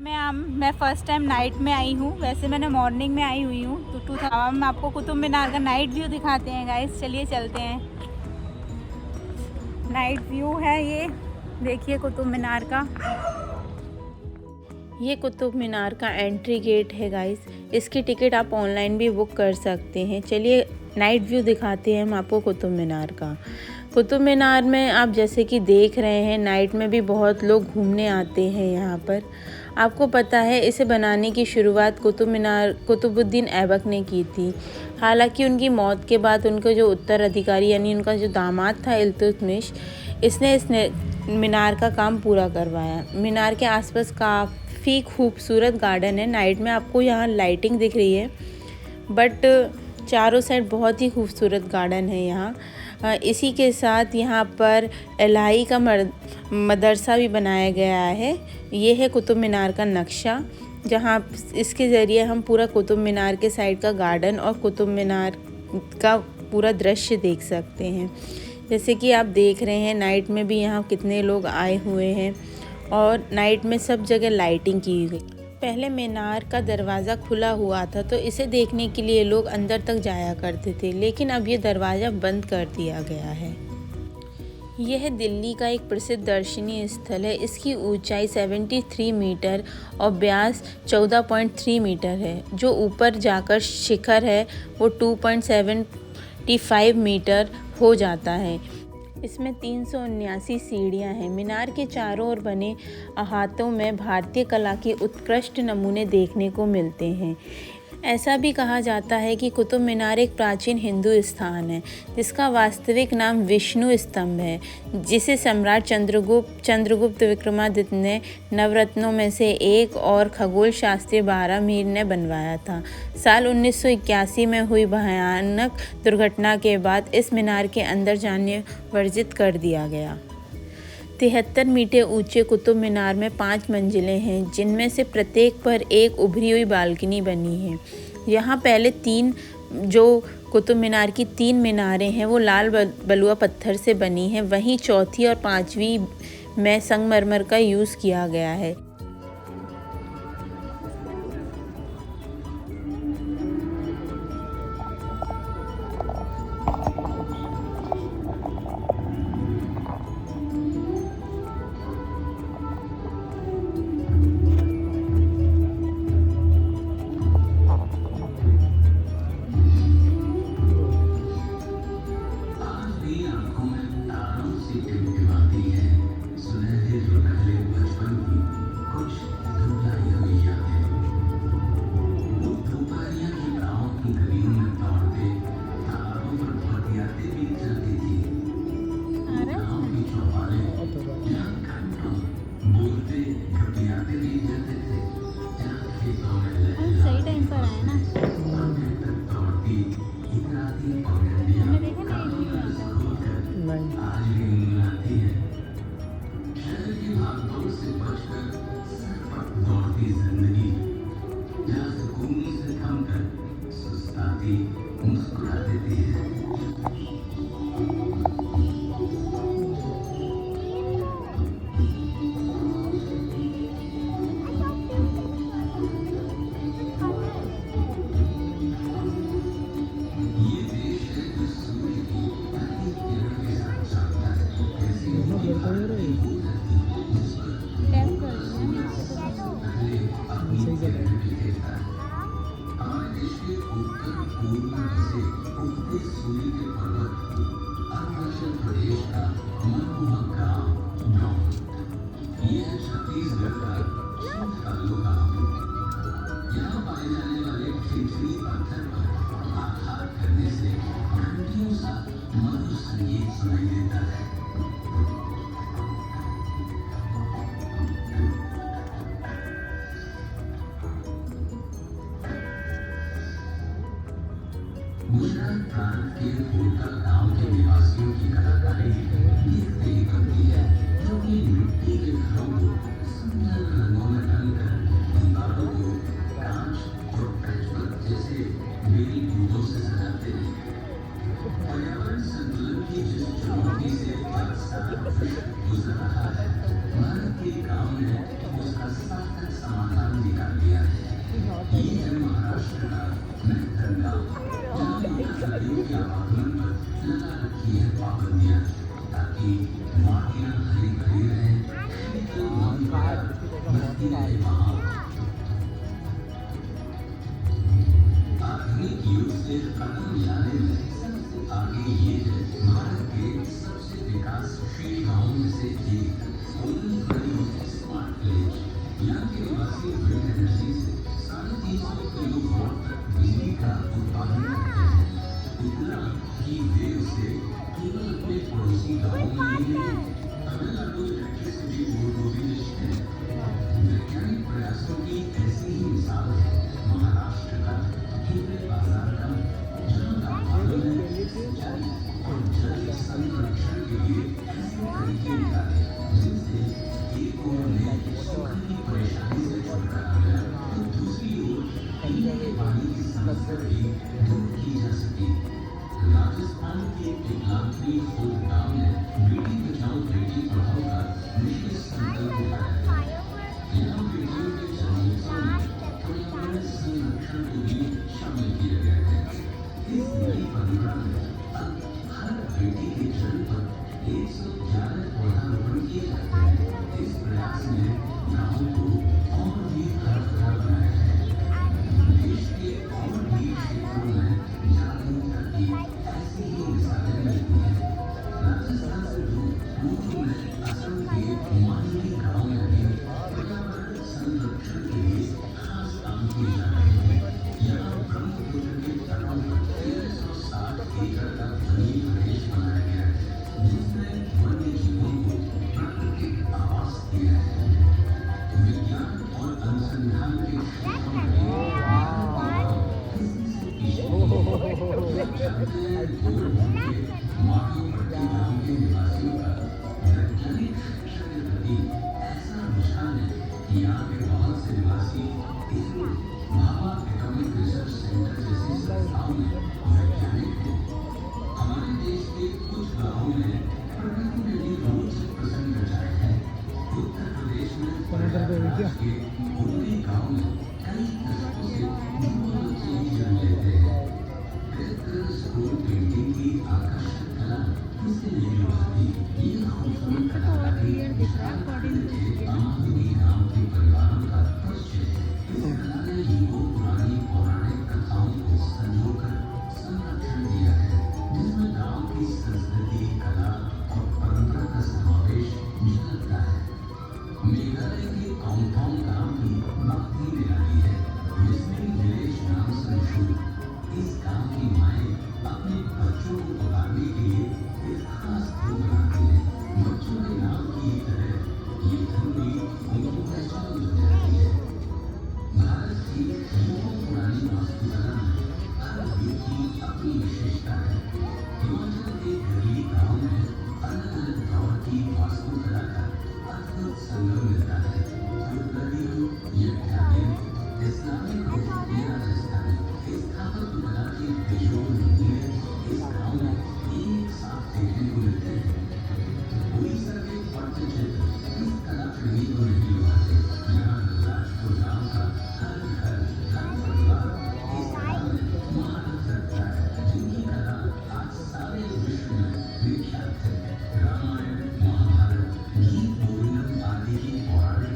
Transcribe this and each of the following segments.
मैं first time night में आई हूँ। वैसे मैंने मॉर्निंग में आई हुई हूँ। तो हम आपको कुतुब मीनार का नाइट व्यू दिखाते हैं गाइस। चलिए चलते हैं। नाइट व्यू है ये, देखिए कुतुब मीनार का। ये कुतुब मीनार का एंट्री गेट है गाइस। इसकी टिकट आप ऑनलाइन भी बुक कर सकते हैं। चलिए नाइट व्यू दिखाते हैं हम आपको कुतुब मीनार का। कुतुब मीनार में आप जैसे कि देख रहे हैं, नाइट में भी बहुत लोग घूमने आते हैं यहाँ पर। आपको पता है इसे बनाने की शुरुआत कुतुबुद्दीन ऐबक ने की थी। हालांकि उनकी मौत के बाद उनके जो उत्तराधिकारी यानी उनका जो दामाद था इल्तुतमिश, इसने मीनार का काम पूरा करवाया। मीनार के आसपास काफ़ी खूबसूरत गार्डन है। नाइट में आपको यहाँ लाइटिंग दिख रही है, बट चारों साइड बहुत ही खूबसूरत गार्डन है यहाँ। इसी के साथ यहाँ पर इलाही का मदरसा भी बनाया गया है। ये है कुतुब मीनार का नक्शा, जहाँ इसके ज़रिए हम पूरा कुतुब मीनार के साइड का गार्डन और कुतुब मीनार का पूरा दृश्य देख सकते हैं। जैसे कि आप देख रहे हैं, नाइट में भी यहाँ कितने लोग आए हुए हैं और नाइट में सब जगह लाइटिंग की गई। पहले मीनार का दरवाज़ा खुला हुआ था, तो इसे देखने के लिए लोग अंदर तक जाया करते थे, लेकिन अब ये दरवाज़ा बंद कर दिया गया है। यह दिल्ली का एक प्रसिद्ध दर्शनीय स्थल है। इसकी ऊंचाई 73 मीटर और व्यास 14.3 मीटर है। जो ऊपर जाकर शिखर है वो 2.75 मीटर हो जाता है। इसमें 379 सीढ़ियाँ हैं। मीनार के चारों ओर बने अहातों में भारतीय कला के उत्कृष्ट नमूने देखने को मिलते हैं। ऐसा भी कहा जाता है कि कुतुब मीनार एक प्राचीन हिंदू स्थान है, जिसका वास्तविक नाम विष्णु स्तंभ है, जिसे सम्राट चंद्रगुप्त विक्रमादित्य ने नवरत्नों में से एक और खगोल शास्त्री बारामीर ने बनवाया था। साल 1981 में हुई भयानक दुर्घटना के बाद इस मीनार के अंदर जाने वर्जित कर दिया गया। 73 मीटर ऊंचे कुतुब मीनार में 5 मंजिलें हैं, जिनमें से प्रत्येक पर एक उभरी हुई बालकनी बनी है। यहाँ पहले 3 जो कुतुब मीनार की 3 मीनारें हैं वो लाल बलुआ पत्थर से बनी हैं, वहीं चौथी और 5वीं में संगमरमर का यूज़ किया गया है। सही टाइम पर आए ना। हमने देखा ना मुस्कुरा देती है। अरुणाचल प्रदेश का मनमोहक गांव यह छत्तीसगढ़ का तालु गांव। यहाँ पाए जाने वाले खिचड़ी पत्थर पर आघात करने से घंटियों सा मधुर संगीत सुनाई देता है। गुजरात प्रांत के होलकर गांव के निवासियों की कलाकारी देखते ही बनती है, जो कि मिट्टी के घरों को सुंदर रंगों में ढलकर दीवारों को कांच और पैचवर्क जैसे बेली फूलों से सजाते हैं। पर्यावरण संतुलन की जिस चुनौती से पाकिस्तान गुजर रहा है, भारत के गांव में उसका सार्थक समाधान ये है महाराष्ट्र का मेहतर गाँव, जहाँ नदियों के आवागमन पर लगा रखी है पाबंदियां, ताकि वादियां हरी भरी रहें, शीतल मन बहती रहे वहाँ। आधुनिक युग से कदम मिलाने में सबसे आगे ये है भारत के सबसे विकासशील गाँवों में से एक स्मार्ट विलेज। यहाँ के निवासी विंड एनर्जी से 350 किलोवाट तक बिजली का उत्पादन करते हैं, इतना कि वे उसे केवल अपने पड़ोसी गाँवों में ही नहीं, तमिलनाडु इलेक्ट्रिसिटी बोर्ड को भी बेचते हैं। वैज्ञानिक प्रयासों की ऐसी ही मिसाल है महाराष्ट्र का हिंदे बाजार का, जहाँ गाँवों में सिंचाई और जल संरक्षण के लिए ऐसे तरीके निकाले जिनसे एक ओर में सूखे की परेशानी से छुटकारा मिला, तो दूसरी ओर पीने के पानी की समस्या भी दूर की जा सकी। राजस्थान के पिपलांतरी फूल गाँव में बेटी बचाओ बेटी पढ़ाओ का विशेष संकल्प उठाया है। यहाँ बेटियों के जन्मोत्सव में पर्यावरण संरक्षण को भी शामिल किया गया है। इस नई परंपरा में अब हर बेटी के जन्म पर 111 पौधारोपण किए जाते हैं। इस प्रयास ने गाँव को और भी हरा भरा बनाया है। देश के और भी क्षेत्रों में जागरूकता की ऐसी ही मिसालें मिलती हैं। राजस्थान से दूर पूर्व में असम के मांडवी गाँव में भी पर्यावरण संरक्षण के लिए खास काम किए जा रहे हैं। यहाँ ब्रह्मपुत्र के तटों पर 1360 एकड़ का वन्य प्रदेश बनाया गया है, जिसमें वन्य जीवों को प्राकृतिक आवास दिया है। विज्ञान और अनुसंधान के क्षेत्रों में भी किसी से पीछे नहीं है। माधोपट्टी गाँव के निवासियों का वैज्ञानिक शिक्षा के प्रति ऐसा रुझान है कि यहाँ के बहुत से निवासी ISRO, Bhabha atomic research centre जैसी संस्थाओं में वैज्ञानिक हैं। हमारे देश के कुछ गाँवों में प्रकृति ने भी बहुत से प्रसन्न रचाए हैं। उत्तर प्रदेश में प्रयागराज के उन्हीं गाँव में कई दशकों से युवा बच्चे ही जन्म लेते हैं। स्कूल पेंटिंग की आकर्षक कला किसे नहीं होती। ये खूबसूरत कलाकारी आमदनी गाँव के परिवारों का परिचय है। इस कला ने युगों पुरानी पौराणिक कथाओं को संजोकर संरक्षण दिया है, जिसमें गाँव की संस्कृति, कला और परंपरा का समावेश झलकता है। मेघालय के काउंटॉन गाँव की भक्ति निराली है, जिसमें विलेज नाम से मशहूर। इस गाँव की माएँ अपने बच्चों को पकाने के लिए एक खास धुन बनाती हैं। बच्चों के नाम की तरह ये धुन भी उनकी पहचान बन जाती है। भारत की युगों पुरानी वास्तुकला में हर युग की अपनी विशेषता है। हिमाचल के गरीब गाँव में अलग अलग दौर की वास्तुकला का अद्भुत संगम मिलता है। तुर्की हो या इटालियन, इस्लामिक हो या राजस्थानी, स्थापत्य कला के बेजोड़ नमूने इस गाँव में एक साथ देखने को मिलते हैं। उड़ीसा के पट्टचित्र इस कला प्रेमी को नहीं लुभाते। यहाँ राजपुर गाँव का हर घर, हर परिवार इस कला में महारत रखता है, जिनकी कला आज सारे विश्व में विख्यात है। रामायण, महाभारत, गीत गोविंदम आदि की पौराणिक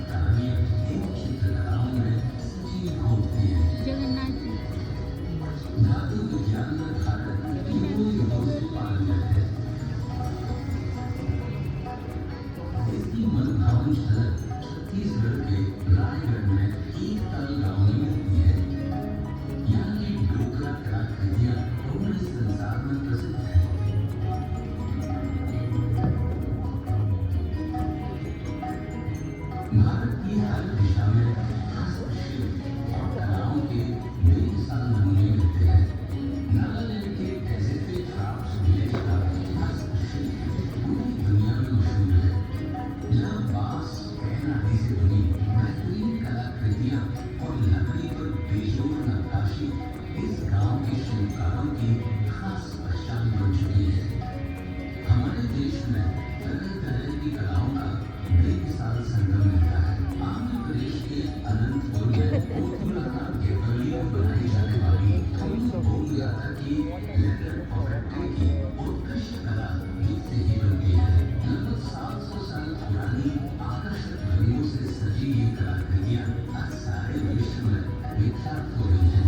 साथ हो रही है।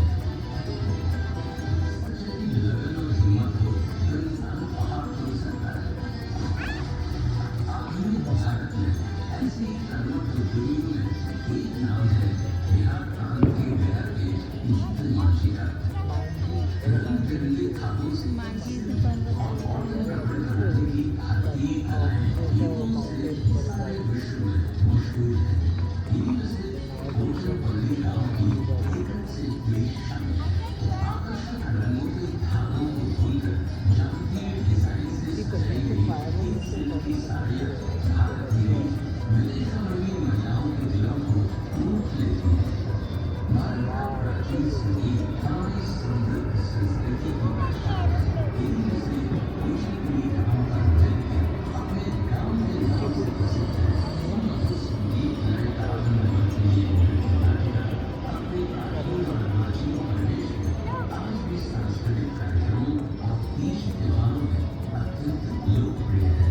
सच्ची लगन और हिम्मत हो तो इंसान पहाड़ तोड़ सकता है। आधुनिक भारत में ऐसी कर्मठ बुजुर्गों में एक नाम है बिहार प्रांत के गया के जीतन मांझी का। रंग बिरंगे धागों से और औरतें कपड़े बनाने की भारतीय कलाएं युगों से सारे विश्व में मशहूर है। इनमें से कोचरपल्ली गांव की एकल से वेश शामिल है। आकर्षक रंगों के धागों को बुनकर जातीय डिजाइन से सजाई गई इन सिल्क की साड़ियां भारत की विदेशों में भी महिलाओं के दिलों को लूट लेती हैं। भारत का प्राचीन संगीत हमारी समृद्ध संस्कृति की पहचान है। इनमें से कुचिपुड़ी गांव का नृत्य अपने गांव के नाम से प्रसिद्ध है। मधुर संगीत नए ताल में बदलती ये नृत्य नाटिका अपने प्राचीन और नाचियों प्रदेश में आज भी सांस्कृतिक कार्यक्रमों और तीज त्योहारों में अत्यंत लोकप्रिय है।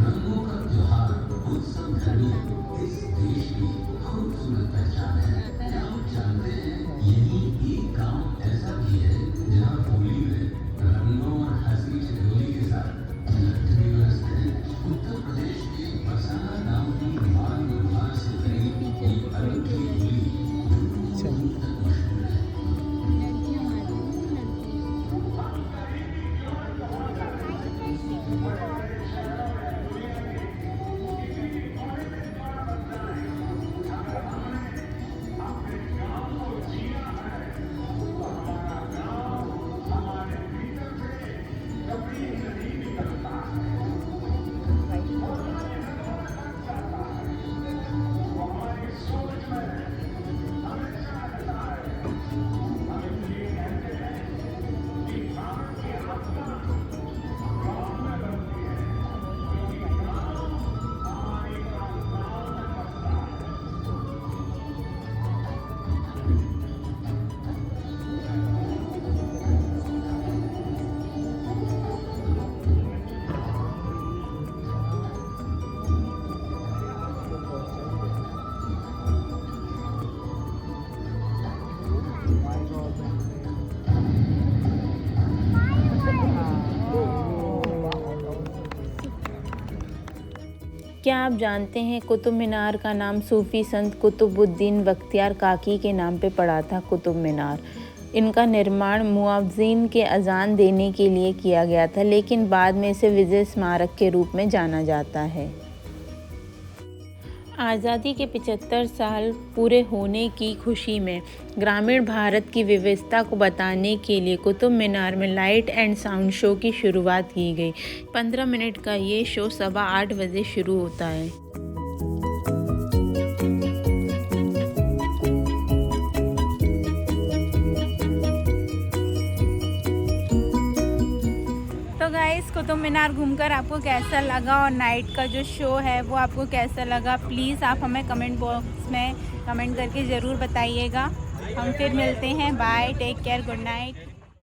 रंगों का त्योहार उत्सव घड़ी इस देश की खूबसूरत पहचान है। क्या आप जानते हैं यही एक गांव ऐसा भी है जहां होली में रंगों और हंसी ठिठोली के साथ नृत्य भी बरसते हैं। उत्तर प्रदेश के बरसाना गांव की मान व्यवहार से भरी ये अनोखी होली दूर दूर तक मशहूर है। क्या आप जानते हैं कुतुब मीनार का नाम सूफी संत कुतुबुद्दीन बख्तियार काकी के नाम पे पड़ा था कुतुब मीनार। इनका निर्माण मुआवजीन के अजान देने के लिए किया गया था, लेकिन बाद में इसे विजय स्मारक के रूप में जाना जाता है। आज़ादी के 75 साल पूरे होने की खुशी में ग्रामीण भारत की विविधता को बताने के लिए कुतुब मीनार में लाइट एंड साउंड शो की शुरुआत की गई। 15 मिनट का ये शो 8:15 बजे शुरू होता है। तो गाइस कुतुब मीनार घूमकर आपको कैसा लगा और नाइट का जो शो है वो आपको कैसा लगा, प्लीज़ आप हमें कमेंट बॉक्स में कमेंट करके ज़रूर बताइएगा। हम फिर मिलते हैं। Bye, take care, good night.